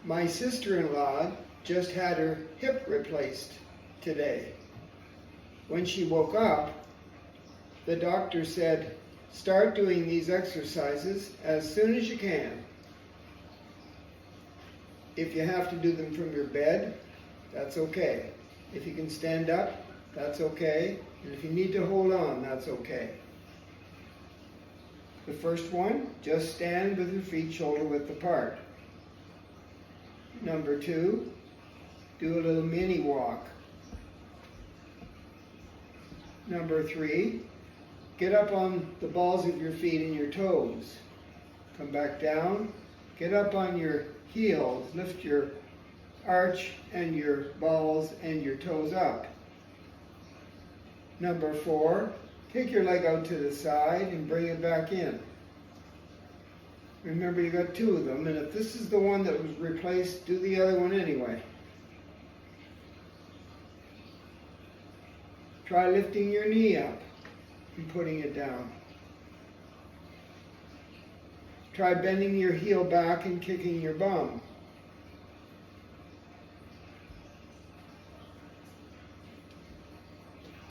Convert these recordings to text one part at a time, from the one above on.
My sister-in-law just had her hip replaced today. When she woke up, the doctor said, start doing these exercises as soon as you can. If you have to do them from your bed, that's okay. If you can stand up, that's okay. And if you need to hold on, that's okay. The first one, just stand with your feet shoulder width apart. Number 2, do a little mini walk. Number 3, get up on the balls of your feet and your toes. Come back down, get up on your heels, lift your arch and your balls and your toes up. Number 4, take your leg out to the side and bring it back in. Remember, you got 2 of them, and if this is the one that was replaced, do the other one anyway. Try lifting your knee up and putting it down. Try bending your heel back and kicking your bum.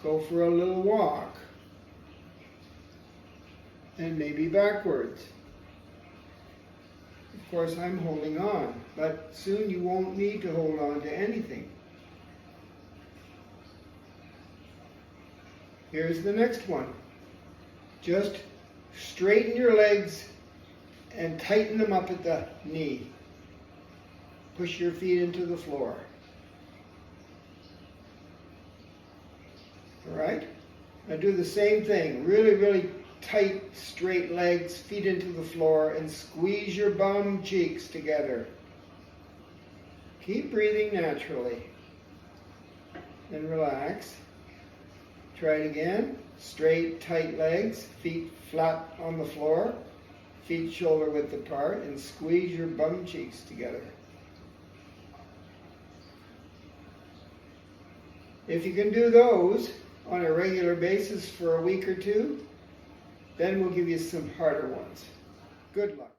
Go for a little walk. And maybe backwards. Of course, I'm holding on, but soon you won't need to hold on to anything. Here's the next one. Just straighten your legs and tighten them up at the knee. Push your feet into the floor. All right? Now do the same thing. Really, really tight, straight legs, feet into the floor, and squeeze your bum cheeks together. Keep breathing naturally. Then relax. Try it again. Straight, tight legs, feet flat on the floor, feet shoulder width apart, and squeeze your bum cheeks together. If you can do those on a regular basis for a week or 2, then we'll give you some harder ones. Good luck.